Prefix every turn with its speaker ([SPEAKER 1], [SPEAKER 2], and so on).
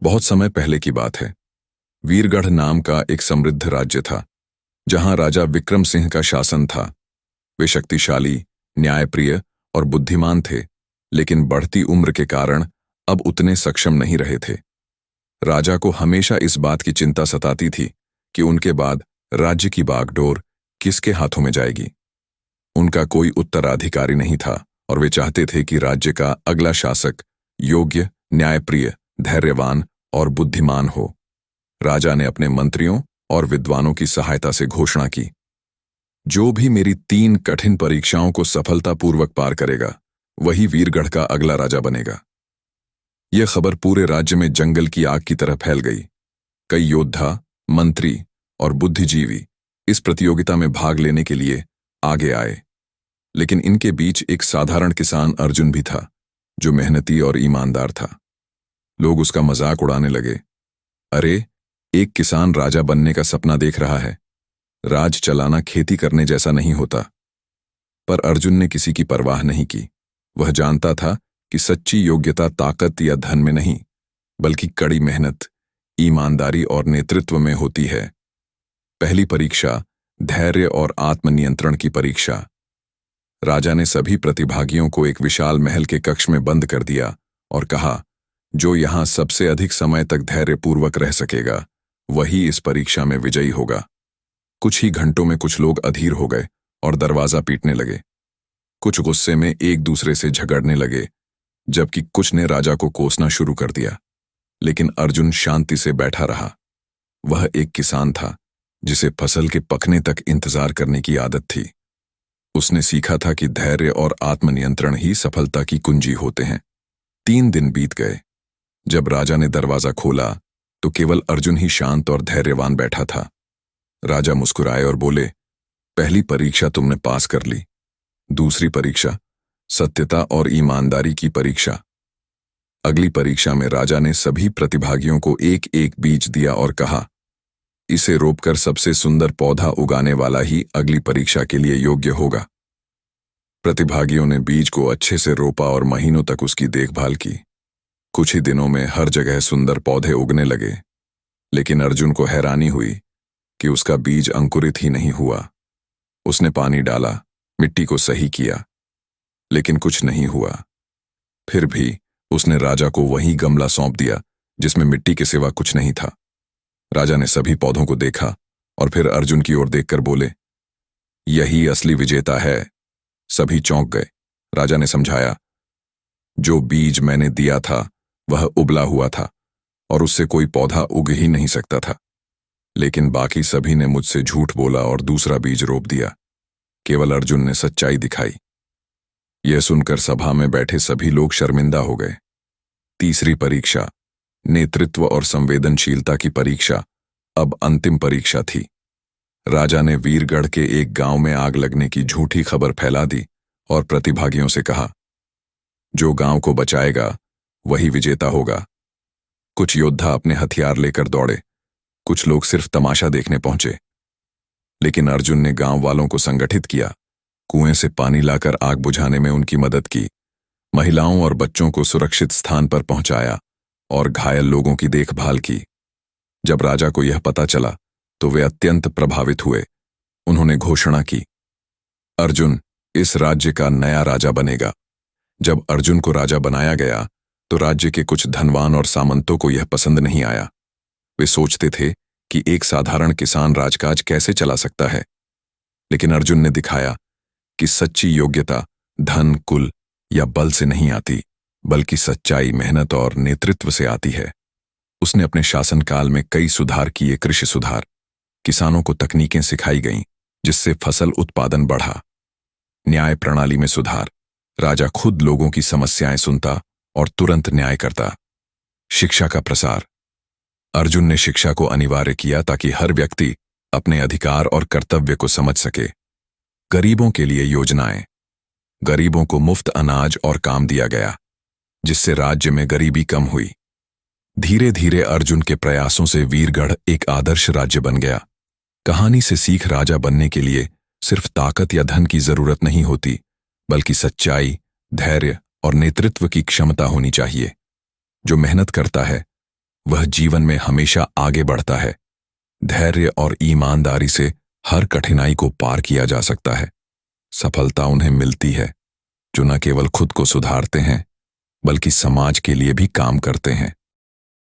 [SPEAKER 1] बहुत समय पहले की बात है। वीरगढ़ नाम का एक समृद्ध राज्य था, जहां राजा विक्रम सिंह का शासन था। वे शक्तिशाली, न्यायप्रिय और बुद्धिमान थे, लेकिन बढ़ती उम्र के कारण अब उतने सक्षम नहीं रहे थे। राजा को हमेशा इस बात की चिंता सताती थी कि उनके बाद राज्य की बागडोर किसके हाथों में जाएगी। उनका कोई उत्तराधिकारी नहीं था और वे चाहते थे कि राज्य का अगला शासक योग्य, न्यायप्रिय, धैर्यवान और बुद्धिमान हो। राजा ने अपने मंत्रियों और विद्वानों की सहायता से घोषणा की, जो भी मेरी 3 कठिन परीक्षाओं को सफलतापूर्वक पार करेगा, वही वीरगढ़ का अगला राजा बनेगा। यह खबर पूरे राज्य में जंगल की आग की तरह फैल गई। कई योद्धा, मंत्री और बुद्धिजीवी इस प्रतियोगिता में भाग लेने के लिए आगे आए, लेकिन इनके बीच एक साधारण किसान अर्जुन भी था, जो मेहनती और ईमानदार था। लोग उसका मजाक उड़ाने लगे। अरे, एक किसान राजा बनने का सपना देख रहा है। राज चलाना खेती करने जैसा नहीं होता। पर अर्जुन ने किसी की परवाह नहीं की। वह जानता था कि सच्ची योग्यता ताकत या धन में नहीं, बल्कि कड़ी मेहनत, ईमानदारी और नेतृत्व में होती है। पहली परीक्षा धैर्य और आत्मनियंत्रण की परीक्षा। राजा ने सभी प्रतिभागियों को एक विशाल महल के कक्ष में बंद कर दिया और कहा, जो यहां सबसे अधिक समय तक धैर्यपूर्वक रह सकेगा, वही इस परीक्षा में विजयी होगा। कुछ ही घंटों में कुछ लोग अधीर हो गए और दरवाजा पीटने लगे। कुछ गुस्से में एक दूसरे से झगड़ने लगे, जबकि कुछ ने राजा को कोसना शुरू कर दिया। लेकिन अर्जुन शांति से बैठा रहा। वह एक किसान था, जिसे फसल के पकने तक इंतजार करने की आदत थी। उसने सीखा था कि धैर्य और आत्मनियंत्रण ही सफलता की कुंजी होते हैं। 3 दिन बीत गए। जब राजा ने दरवाजा खोला तो केवल अर्जुन ही शांत और धैर्यवान बैठा था। राजा मुस्कुराए और बोले, पहली परीक्षा तुमने पास कर ली। दूसरी परीक्षा सत्यता और ईमानदारी की परीक्षा। अगली परीक्षा में राजा ने सभी प्रतिभागियों को एक एक बीज दिया और कहा, इसे रोपकर सबसे सुंदर पौधा उगाने वाला ही अगली परीक्षा के लिए योग्य होगा। प्रतिभागियों ने बीज को अच्छे से रोपा और महीनों तक उसकी देखभाल की। कुछ ही दिनों में हर जगह सुंदर पौधे उगने लगे, लेकिन अर्जुन को हैरानी हुई कि उसका बीज अंकुरित ही नहीं हुआ। उसने पानी डाला, मिट्टी को सही किया, लेकिन कुछ नहीं हुआ। फिर भी उसने राजा को वही गमला सौंप दिया जिसमें मिट्टी के सिवा कुछ नहीं था। राजा ने सभी पौधों को देखा और फिर अर्जुन की ओर देखकर बोले, यही असली विजेता है। सभी चौंक गए। राजा ने समझाया, जो बीज मैंने दिया था वह उबला हुआ था और उससे कोई पौधा उग ही नहीं सकता था। लेकिन बाकी सभी ने मुझसे झूठ बोला और दूसरा बीज रोप दिया। केवल अर्जुन ने सच्चाई दिखाई। यह सुनकर सभा में बैठे सभी लोग शर्मिंदा हो गए। तीसरी परीक्षा नेतृत्व और संवेदनशीलता की परीक्षा अब अंतिम परीक्षा थी। राजा ने वीरगढ़ के एक गांव में आग लगने की झूठी खबर फैला दी और प्रतिभागियों से कहा, जो गांव को बचाएगा वही विजेता होगा। कुछ योद्धा अपने हथियार लेकर दौड़े, कुछ लोग सिर्फ तमाशा देखने पहुंचे। लेकिन अर्जुन ने गांव वालों को संगठित किया, कुएं से पानी लाकर आग बुझाने में उनकी मदद की, महिलाओं और बच्चों को सुरक्षित स्थान पर पहुंचाया और घायल लोगों की देखभाल की। जब राजा को यह पता चला तो वे अत्यंत प्रभावित हुए। उन्होंने घोषणा की, अर्जुन इस राज्य का नया राजा बनेगा। जब अर्जुन को राजा बनाया गया तो राज्य के कुछ धनवान और सामंतों को यह पसंद नहीं आया। वे सोचते थे कि एक साधारण किसान राजकाज कैसे चला सकता है। लेकिन अर्जुन ने दिखाया कि सच्ची योग्यता धन, कुल या बल से नहीं आती, बल्कि सच्चाई, मेहनत और नेतृत्व से आती है। उसने अपने शासनकाल में कई सुधार किए। कृषि सुधार, किसानों को तकनीकें सिखाई गईं जिससे फसल उत्पादन बढ़ा। न्याय प्रणाली में सुधार, राजा खुद लोगों की समस्याएं सुनता और तुरंत न्याय करता। शिक्षा का प्रसार, अर्जुन ने शिक्षा को अनिवार्य किया ताकि हर व्यक्ति अपने अधिकार और कर्तव्य को समझ सके। गरीबों के लिए योजनाएं, गरीबों को मुफ्त अनाज और काम दिया गया, जिससे राज्य में गरीबी कम हुई। धीरे धीरे अर्जुन के प्रयासों से वीरगढ़ एक आदर्श राज्य बन गया। कहानी से सीख, राजा बनने के लिए सिर्फ ताकत या धन की जरूरत नहीं होती, बल्कि सच्चाई, धैर्य और नेतृत्व की क्षमता होनी चाहिए। जो मेहनत करता है वह जीवन में हमेशा आगे बढ़ता है। धैर्य और ईमानदारी से हर कठिनाई को पार किया जा सकता है। सफलता उन्हें मिलती है जो न केवल खुद को सुधारते हैं बल्कि समाज के लिए भी काम करते हैं।